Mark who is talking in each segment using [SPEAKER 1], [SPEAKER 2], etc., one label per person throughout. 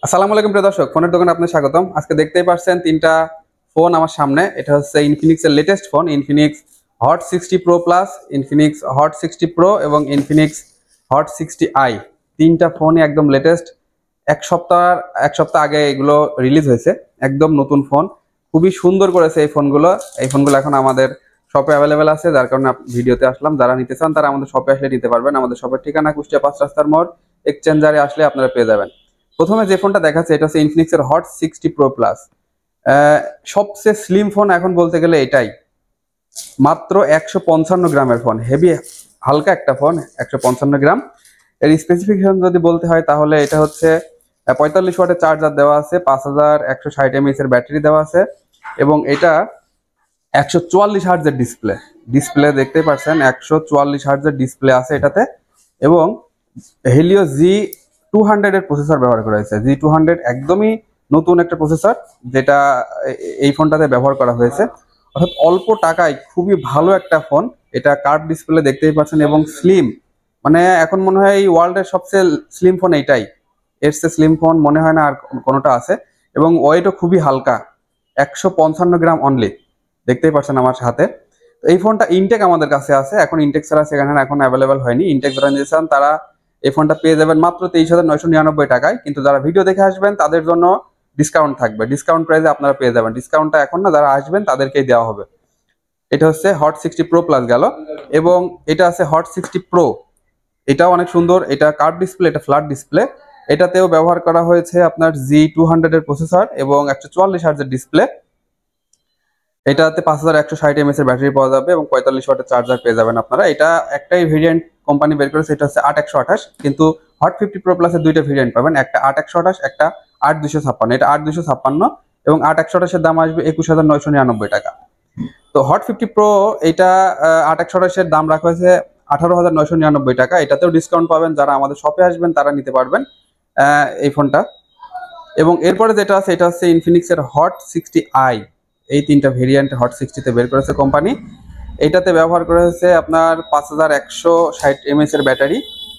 [SPEAKER 1] আসসালামু আলাইকুম প্রিয় দর্শক, ফোনের দোকানে আপনাদের স্বাগতম। আজকে দেখতেই পাচ্ছেন তিনটা ফোন আমার সামনে। এটা হচ্ছে ইনফিনিক্সের latest phone, Infinix hot 60 pro plus, Infinix hot 60 pro এবং ইনফিনিক্স হট 60i। তিনটা ফোনই একদম লেটেস্ট। এক সপ্তাহ আগে এগুলো রিলিজ হয়েছে। একদম নতুন ফোন, খুবই সুন্দর করেছে এই ফোনগুলো। এখন আমাদের শপে অ্যাভেলেবেল আছে, যার কারণে ভিডিওতে আসলাম। যারা নিতে চান তারা আমাদের শপে আসলে নিতে পারবেন। আমাদের শপের ঠিকানা কুষ্টিয়া 5 রাস্তার মোড়, এক্সচেঞ্জারে আসলে আপনারা পেয়ে যাবেন। প্রথমে যে ফোনটা দেখাচ্ছে এটা হচ্ছে ইনফিনিক্সের হট 60 প্রো প্লাস। সবচেয়ে স্লিম ফোন এখন বলতে গেলে এটাই। মাত্র 155 গ্রামের ফোন, হেভি হালকা একটা ফোন, 155 গ্রাম। এর স্পেসিফিকেশন যদি বলতে হয় তাহলে এটা হচ্ছে 45 ওয়াটের চার্জার দেওয়া আছে, 5160 mAh এর ব্যাটারি দেওয়া আছে এবং এটা 144 হার্টজের ডিসপ্লে দেখতেই পাচ্ছেন। 144 হার্টজের ডিসপ্লে আছে এটাতে এবং হেলিও G200 এর প্রসেসর ব্যবহার করা হয়েছে। G200 একদমই নতুন একটা প্রসেসর, যেটা এই ফোনটাতে ব্যবহার করা হয়েছে। অর্থাৎ অল্প টাকায় খুবই ভালো একটা ফোন। এটা কার্ভ ডিসপ্লে দেখতেই পাচ্ছেন এবং স্লিম, মানে এখন মনে হয় এই ওয়ার্ল্ডের সবচেয়ে স্লিম ফোন এইটাই। এর চেয়ে স্লিম ফোন মনে হয় না আর কোনোটা আছে। এবং ওয়েটও খুবই হালকা, 155 গ্রাম অনলি, দেখতেই পাচ্ছেন আমার হাতে। এই ফোনটা ইনটেক আমাদের কাছে আছে, এখন ইনটেক ছাড়া সেখানে এখন অ্যাভেলেবেল হয়নি। ইনটেক যারা নিতে চান তারা এই ফোনটা পেয়ে যাবেন মাত্র 23,999 টাকায়। কিন্তু যারা ভিডিও দেখে আসবেন তাদের জন্য ডিসকাউন্ট থাকবে, ডিসকাউন্ট প্রাইসে আপনারা পেয়ে যাবেন। ডিসকাউন্টটা এখন না, যারা আসবেন তাদেরকেই দেওয়া হবে। এটা হচ্ছে হট 60 প্রো প্লাস গেল এবং এটা আছে হট 60 প্রো। এটাও অনেক সুন্দর, এটা কার্ভ ডিসপ্লে, এটা ফ্ল্যাট ডিসপ্লে। এটাতেও ব্যবহার করা হয়েছে আপনার G200 এর প্রসেসর এবং 144 হার্টজের ডিসপ্লে। এটাতে 5160 mAh এর ব্যাটারি পাওয়া যাবে এবং 45 ওয়াটের চার্জার পেয়ে যাবেন আপনারা। এটা একটাই ভেরিয়েন্ট কোম্পানি বের করেছে, এটা হচ্ছে 8128। কিন্তু হট 50 প্রো প্লাসের দুইটা ভেরিয়েন্ট পাবেন, একটা 8128, একটা 8256। এটা 8256 এবং 8128 এর দাম আসবে 21,999 টাকা। তো হট 50 প্রো এটা 8128 এর দাম রাখা হয়েছে 18,999 টাকা। এটাতেও ডিসকাউন্ট পাবেন, যারা আমাদের শপে আসবেন তারা নিতে পারবেন এই ফোনটা। এবং এরপরে যেটা আছে এটা হচ্ছে ইনফিনিক্সের হট 60i। এই তিনটা ভেরিয়েন্ট হট 60-তে বের করেছে কোম্পানি। এইটাতে ব্যবহার করা হয়েছে আপনার 5160 mAh এর ব্যাটারি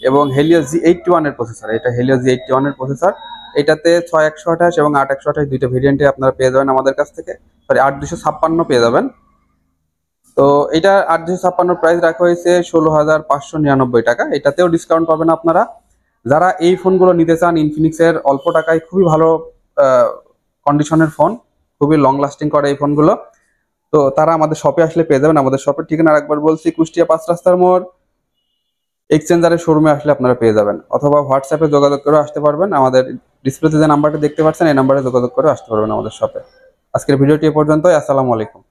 [SPEAKER 1] এবং হেলিও G81 এর প্রসেসর। এটা হেলিও G81 এর প্রসেসর। এটাতে 6128 এবং 8128 দুইটা ভেরিয়েন্টে আপনারা পেয়ে যাবেন আমাদের কাছ থেকে। সরি, 8256 পেয়ে যাবেন। তো এটা 8256 প্রাইস রাখা হয়েছে 16,599 টাকা। এটাতেও ডিসকাউন্ট পাবেন আপনারা। যারা এই ফোনগুলো নিতে চান ইনফিনিক্সের অল্প টাকায়, খুবই ভালো কন্ডিশনের ফোন, খুবই লং লাস্টিং করে এই ফোনগুলো, তো তারা আমাদের শপে আসলে পেয়ে যাবেন। আমাদের শপের ঠিকানা আরেকবার বলছি, কুষ্টিয়া 5 রাস্তার মোড়, এক্সচেঞ্জারের শোরুমে আসলে আপনারা পেয়ে যাবেন, অথবা হোয়াটসঅ্যাপে যোগাযোগ করে আসতে পারবেন। আমাদের ডিসপ্লেতে যে নাম্বারটা দেখতে পাচ্ছেন এই নাম্বারে যোগাযোগ করে আসতে পারবেন আমাদের শপে। আজকের ভিডিওটি এ পর্যন্তই। আসসালামু আলাইকুম।